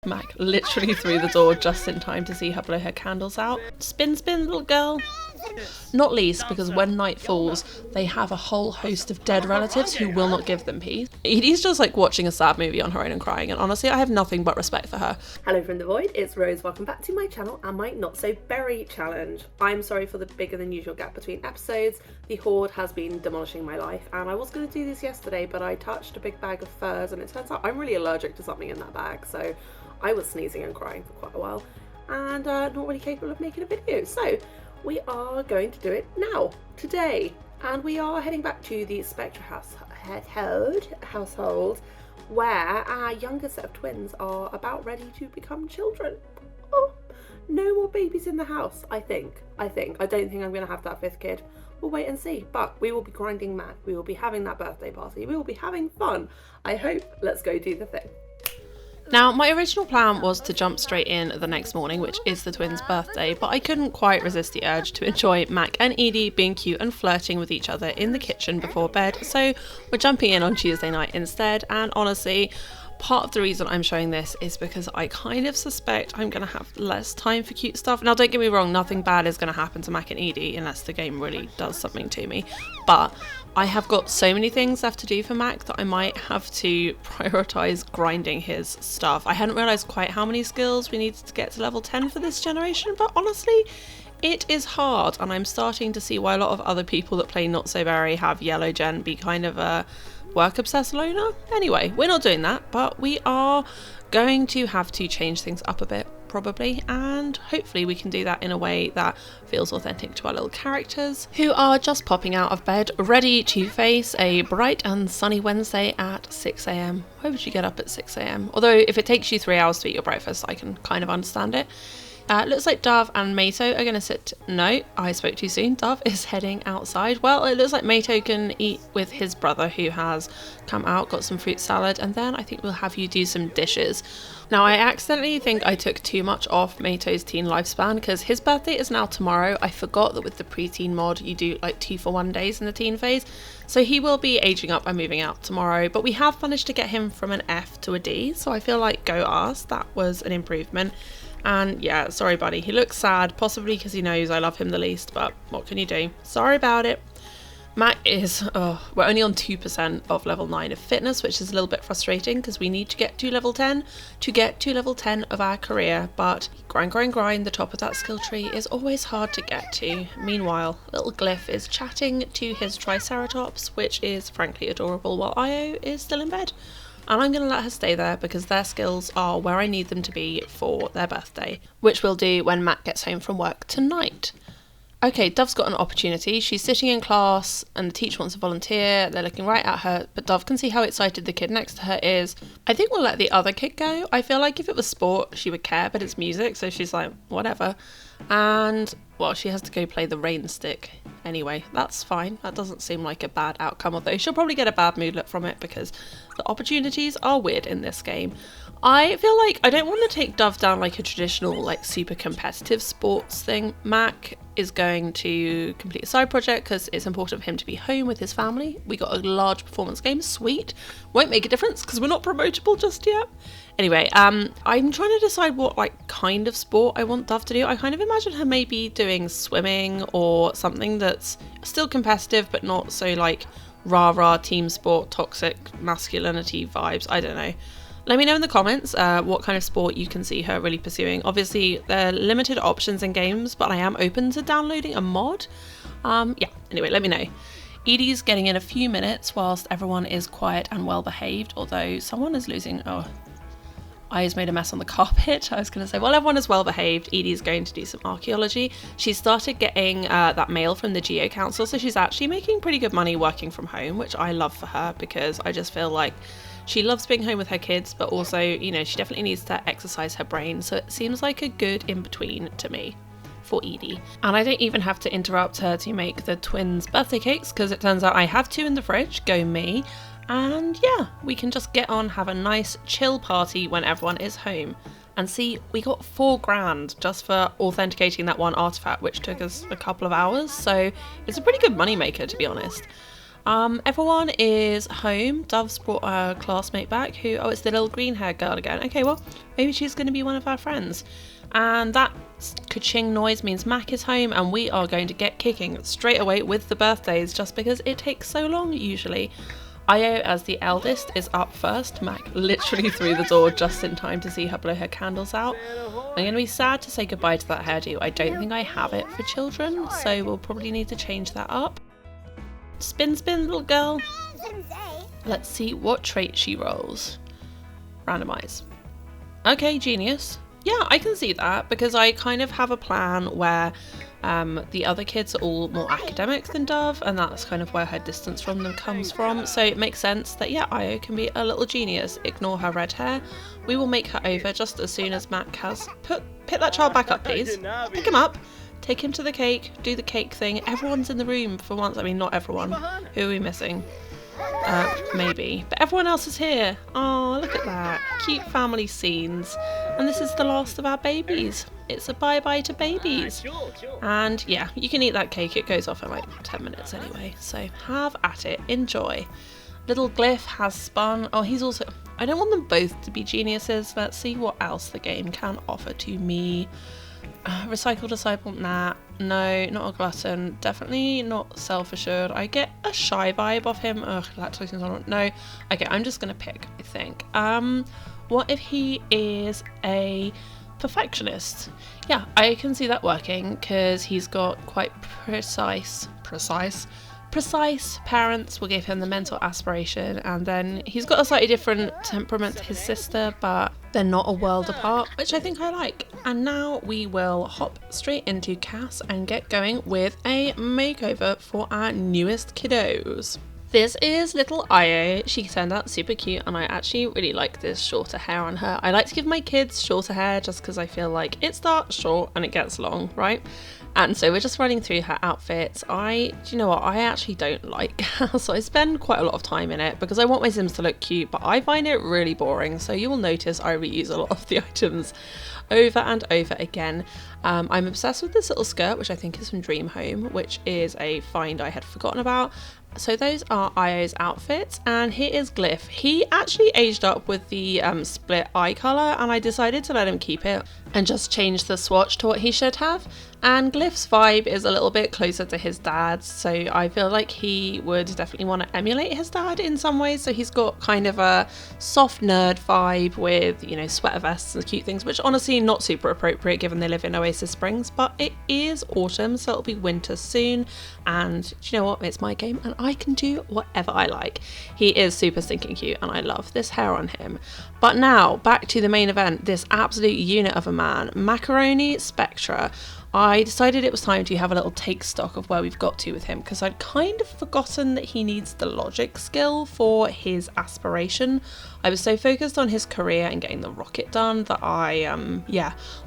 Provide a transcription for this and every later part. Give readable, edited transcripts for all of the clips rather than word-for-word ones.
Mac literally through the door just in time to see her blow her candles out. Spin, spin, little girl. Not least because when night falls, they have a whole host of dead relatives who will not give them peace. Edie's just like watching a sad movie on her own and crying, and honestly, I have nothing but respect for her. Hello from the void, it's Rose. Welcome back to my channel and my not so berry challenge. I'm sorry for the bigger than usual gap between episodes. The hoard has been demolishing my life, and I was going to do this yesterday, but I touched a big bag of furs, and it turns out I'm really allergic to something in that bag, so I was sneezing and crying for quite a while, and not really capable of making a video. So we are going to do it now, today, and we are heading back to the Spectre household, where our youngest set of twins are about ready to become children. Oh, no more babies in the house, I think. I don't think I'm going to have that fifth kid. We'll wait and see, but we will be grinding mad. We will be having that birthday party. We will be having fun. I hope. Let's go do the thing. Now, my original plan was to jump straight in the next morning, which is the twins' birthday, but I couldn't quite resist the urge to enjoy Mac and Edie being cute and flirting with each other in the kitchen before bed, so we're jumping in on Tuesday night instead, and honestly, part of the reason I'm showing this is because I kind of suspect I'm going to have less time for cute stuff. Now, don't get me wrong, nothing bad is going to happen to Mac and Edie unless the game really does something to me, but I have got so many things left to do for Mac that I might have to prioritise grinding his stuff. I hadn't realised quite how many skills we needed to get to level 10 for this generation, but honestly, it is hard, and I'm starting to see why a lot of other people that play Not So Berry have yellow gen be kind of a work obsessed loner. Anyway, we're not doing that, but we are going to have to change things up a bit probably, and hopefully we can do that in a way that feels authentic to our little characters, who are just popping out of bed ready to face a bright and sunny Wednesday at 6 a.m. Why would you get up at 6 a.m? Although if it takes you 3 hours to eat your breakfast, I can kind of understand it. Looks like Dove and Mato are going to sit. No, I spoke too soon. Dove is heading outside. Well, it looks like Mato can eat with his brother who has come out, got some fruit salad, and then I think we'll have you do some dishes. Now, I accidentally think I took too much off Mato's teen lifespan because his birthday is now tomorrow. I forgot that with the preteen mod, you do like 2-for-1 days in the teen phase. So he will be aging up and moving out tomorrow, but we have managed to get him from an F to a D. So I feel like go us, that was an improvement. And yeah, sorry buddy, he looks sad, possibly because he knows I love him the least, but what can you do? Sorry about it. Mac is, we're only on 2% of level 9 of fitness, which is a little bit frustrating because we need to get to level 10 to get to level 10 of our career, but grind, the top of that skill tree is always hard to get to. Meanwhile, little Glyph is chatting to his Triceratops, which is frankly adorable, while Io is still in bed. And I'm going to let her stay there because their skills are where I need them to be for their birthday, which we'll do when Matt gets home from work tonight. Okay, Dove's got an opportunity. She's sitting in class and the teacher wants to volunteer. They're looking right at her, but Dove can see how excited the kid next to her is. I think we'll let the other kid go. I feel like if it was sport, she would care, but it's music, so she's like, whatever. And, well, she has to go play the rain stick. Anyway, that's fine. That doesn't seem like a bad outcome, although she'll probably get a bad mood look from it because the opportunities are weird in this game. I feel like I don't want to take Dove down like a traditional, like super competitive sports thing. Mac is going to complete a side project because it's important for him to be home with his family. We got a large performance game, sweet. Won't make a difference because we're not promotable just yet. Anyway, I'm trying to decide what like kind of sport I want Dove to do. I kind of imagine her maybe doing swimming or something that's still competitive but not so like rah-rah team sport, toxic masculinity vibes. I don't know. Let me know in the comments what kind of sport you can see her really pursuing. Obviously, there are limited options in games, but I am open to downloading a mod. Yeah, anyway, let me know. Edie's getting in a few minutes whilst everyone is quiet and well behaved, although someone is losing... I's made a mess on the carpet. I was going to say, well, everyone is well behaved. Edie's going to do some archaeology. She started getting that mail from the Geo Council, so she's actually making pretty good money working from home, which I love for her because I just feel like she loves being home with her kids, but also, you know, she definitely needs to exercise her brain. So it seems like a good in-between to me for Edie. And I don't even have to interrupt her to make the twins' birthday cakes because it turns out I have 2 in the fridge. Go me. And yeah, we can just get on, have a nice chill party when everyone is home. And see, we got $4,000 just for authenticating that one artifact, which took us a couple of hours. So it's a pretty good moneymaker, to be honest. Everyone is home. Dove's brought a classmate back who, oh, it's the little green haired girl again. Okay, well, maybe she's going to be one of our friends. And that ka-ching noise means Mac is home and we are going to get kicking straight away with the birthdays just because it takes so long usually. Io, as the eldest, is up first. Mac literally through the door just in time to see her blow her candles out. I'm going to be sad to say goodbye to that hairdo. I don't think I have it for children, so we'll probably need to change that up. Spin, spin, little girl. Let's see what trait she rolls. Randomize. Okay, genius. Yeah, I can see that because I kind of have a plan where the other kids are all more academic than Dove, and that's kind of where her distance from them comes from. So it makes sense that, yeah, Io can be a little genius. Ignore her red hair. We will make her over just as soon as Mac has pick that child back up, please. Pick him up. Take him to the cake. Do the cake thing. Everyone's in the room for once. I mean, not everyone. Who are we missing? Maybe. But everyone else is here. Oh, look at that. Cute family scenes. And this is the last of our babies. It's a bye-bye to babies. And yeah, you can eat that cake. It goes off in like 10 minutes anyway. So have at it. Enjoy. Little Glyph has spun. Oh, he's also... I don't want them both to be geniuses. Let's see what else the game can offer to me. Recycle disciple, nah, no, not a glutton, definitely not self-assured. I get a shy vibe off him. Ugh, lactose intolerant, no. Okay, I'm just gonna pick, I think. What if he is a perfectionist? Yeah, I can see that working because he's got quite precise parents will give him the mental aspiration, and then he's got a slightly different temperament to his sister, but they're not a world apart, which I think I like. And now we will hop straight into Cass and get going with a makeover for our newest kiddos. This is little Io. She turned out super cute and I actually really like this shorter hair on her. I like to give my kids shorter hair just because I feel like it starts short and it gets long, right? And so we're just running through her outfits. Do you know what? I actually don't like Cass, so I spend quite a lot of time in it because I want my Sims to look cute, but I find it really boring. So you will notice I reuse a lot of the items over and over again. I'm obsessed with this little skirt, which I think is from Dream Home, which is a find I had forgotten about. So those are Io's outfits, and here is Glyph. He actually aged up with the split eye colour, and I decided to let him keep it and just change the swatch to what he should have. And Glyph's vibe is a little bit closer to his dad's, so I feel like he would definitely want to emulate his dad in some ways. So he's got kind of a soft nerd vibe with, you know, sweater vests and cute things, which honestly not super appropriate given they live in Oasis Springs, but it is autumn, so it'll be winter soon. And do you know what? It's my game and I can do whatever I like. He is super stinking cute and I love this hair on him. But now back to the main event, this absolute unit of a man, Macaroni Spectra. I decided it was time to have a little take stock of where we've got to with him because I'd kind of forgotten that he needs the logic skill for his aspiration. I was so focused on his career and getting the rocket done that I,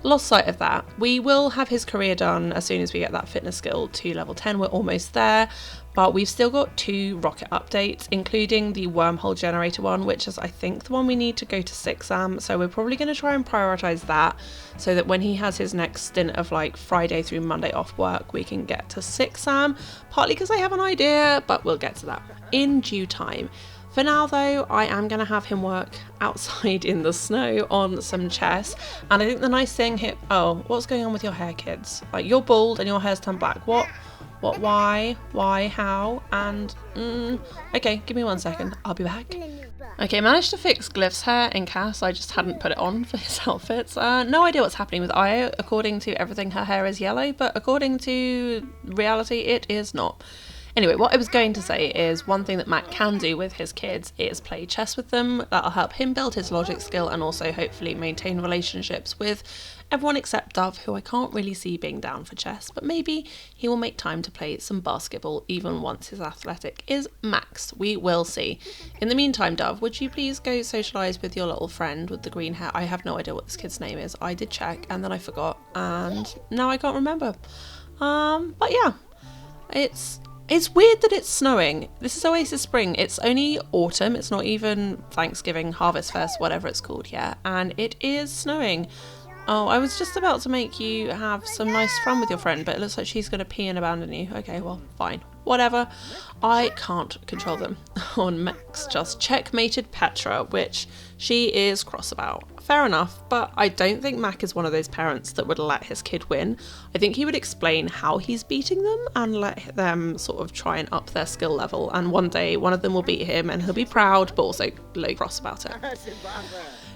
lost sight of that. We will have his career done as soon as we get that fitness skill to level 10. We're almost there. But we've still got 2 rocket updates, including the wormhole generator one, which is I think the one we need to go to 6am. So we're probably going to try and prioritize that so that when he has his next stint of like Friday through Monday off work, we can get to 6am, partly because I have an idea, but we'll get to that in due time. For now though, I am going to have him work outside in the snow on some chess. And I think the nice thing here, what's going on with your hair, kids? Like, you're bald and your hair's turned black. What, why, how, and, okay, give me 1 second, I'll be back. Okay, managed to fix Glyph's hair in Cass, I just hadn't put it on for his outfits. No idea what's happening with Io. According to everything, her hair is yellow, but according to reality, it is not. Anyway, what I was going to say is one thing that Matt can do with his kids is play chess with them. That'll help him build his logic skill and also hopefully maintain relationships with everyone except Dove, who I can't really see being down for chess, but maybe he will make time to play some basketball even once his athletic is max. We will see. In the meantime, Dove, would you please go socialise with your little friend with the green hair? I have no idea what this kid's name is. I did check and then I forgot and now I can't remember. But yeah, it's weird that it's snowing. This is Oasis Spring. It's only autumn. It's not even Thanksgiving, Harvest Fest, whatever it's called yet. And it is snowing. Oh, I was just about to make you have some nice fun with your friend, but it looks like she's going to pee and abandon you. Okay, well, fine. Whatever. I can't control them. On Max just checkmated Petra, which she is cross about. Fair enough, but I don't think Mac is one of those parents that would let his kid win. I think he would explain how he's beating them and let them sort of try and up their skill level, and one day one of them will beat him and he'll be proud but also low cross about it.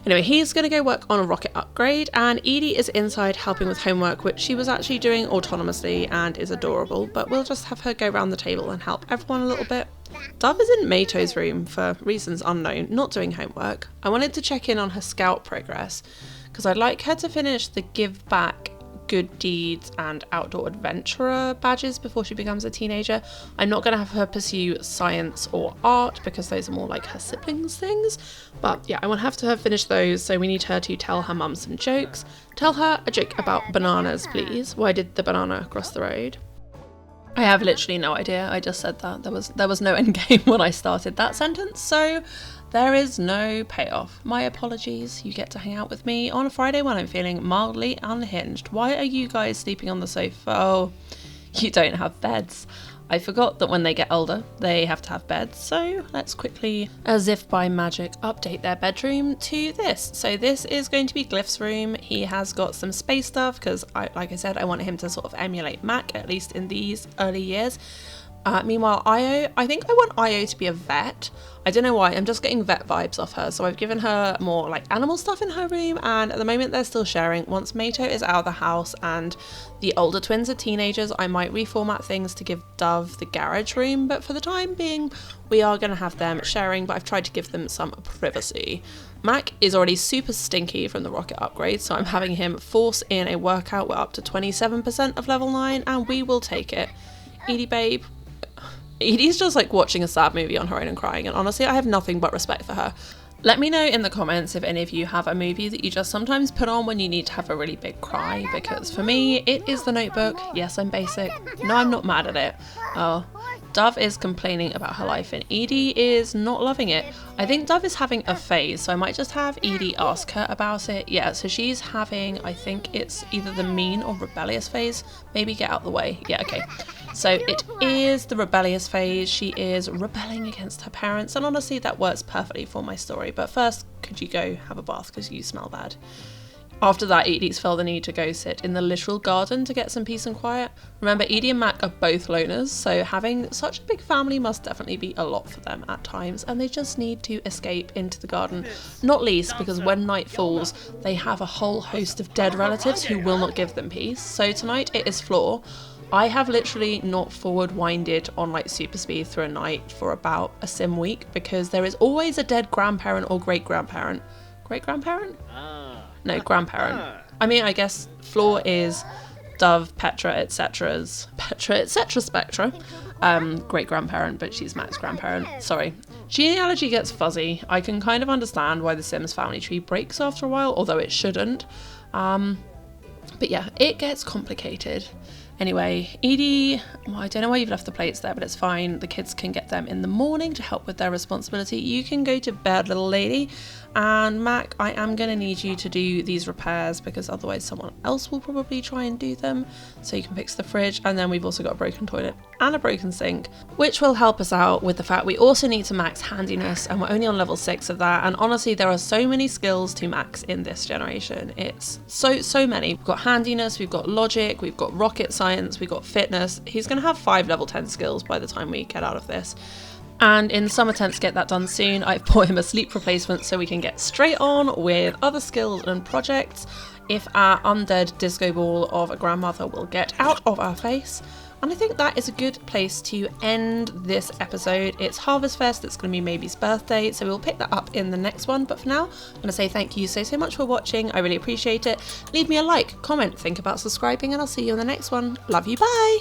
Anyway, he's going to go work on a rocket upgrade, and Edie is inside helping with homework, which she was actually doing autonomously and is adorable, but we'll just have her go around the table and help everyone a little bit. Dove is in Mato's room for reasons unknown, not doing homework. I wanted to check in on her scout progress because I'd like her to finish the give back, good deeds and outdoor adventurer badges before she becomes a teenager. I'm not going to have her pursue science or art because those are more like her siblings' things, but yeah, I want her to have finished those, so we need her to tell her mum some jokes. Tell her a joke about bananas, please. Why did the banana cross the road? I have literally no idea. I just said that. There was no end game when I started that sentence, so there is no payoff. My apologies. You get to hang out with me on a Friday when I'm feeling mildly unhinged. Why are you guys sleeping on the sofa? Oh, you don't have beds. I forgot that when they get older, they have to have beds, so let's quickly, as if by magic, update their bedroom to this. So this is going to be Glyph's room. He has got some space stuff because, like I said, I want him to sort of emulate Mac, at least in these early years. Meanwhile, Io, I think I want Io to be a vet. I don't know why, I'm just getting vet vibes off her, so I've given her more like animal stuff in her room, and at the moment they're still sharing. Once Mato is out of the house and the older twins are teenagers, I might reformat things to give Dove the garage room, but for the time being we are going to have them sharing, but I've tried to give them some privacy. Mac is already super stinky from the rocket upgrade, so I'm having him force in a workout. We're up to 27% of level 9 and we will take it. Edie babe, Edie's just like watching a sad movie on her own and crying, and honestly I have nothing but respect for her. Let me know in the comments if any of you have a movie that you just sometimes put on when you need to have a really big cry, because for me it is The Notebook. Yes, I'm basic. No, I'm not mad at it. Oh, Dove is complaining about her life and Edie is not loving it. I think Dove is having a phase, so I might just have Edie ask her about it. Yeah, so she's having, I think it's either the mean or rebellious phase. Maybe get out the way. Yeah, okay. So it is the rebellious phase. She is rebelling against her parents, and honestly that works perfectly for my story. But first, could you go have a bath because you smell bad? After that, Edie's felt the need to go sit in the literal garden to get some peace and quiet. Remember, Edie and Mac are both loners, so having such a big family must definitely be a lot for them at times, and they just need to escape into the garden. Not least because when night falls, they have a whole host of dead relatives who will not give them peace. So tonight it is Floor. I have literally not forward winded on like super speed through a night for about a sim week because there is always a dead grandparent or great-grandparent. Great-grandparent? No, grandparent. I mean, I guess Floor is Dove, Petra, etc.'s Spectra. Great-grandparent, but she's Mac's grandparent. Sorry. Genealogy gets fuzzy. I can kind of understand why the Sims family tree breaks after a while, although it shouldn't. But yeah, it gets complicated. Anyway, Edie, well, I don't know why you've left the plates there, but it's fine. The kids can get them in the morning to help with their responsibility. You can go to bed, little lady. And Mac, I am going to need you to do these repairs because otherwise someone else will probably try and do them. So you can fix the fridge, and then we've also got a broken toilet and a broken sink, which will help us out with the fact we also need to max handiness, and we're only on level 6 of that. And honestly, there are so many skills to max in this generation. It's so many. We've got handiness, we've got logic, we've got rocket science, we've got fitness. He's going to have 5 level 10 skills by the time we get out of this. And in some attempts to get that done soon, I've bought him a sleep replacement so we can get straight on with other skills and projects if our undead disco ball of a grandmother will get out of our face. And I think that is a good place to end this episode. It's Harvest Fest, it's going to be Maybe's birthday, so we'll pick that up in the next one. But for now, I'm going to say thank you so much for watching. I really appreciate it. Leave me a like, comment, think about subscribing, and I'll see you in the next one. Love you, bye!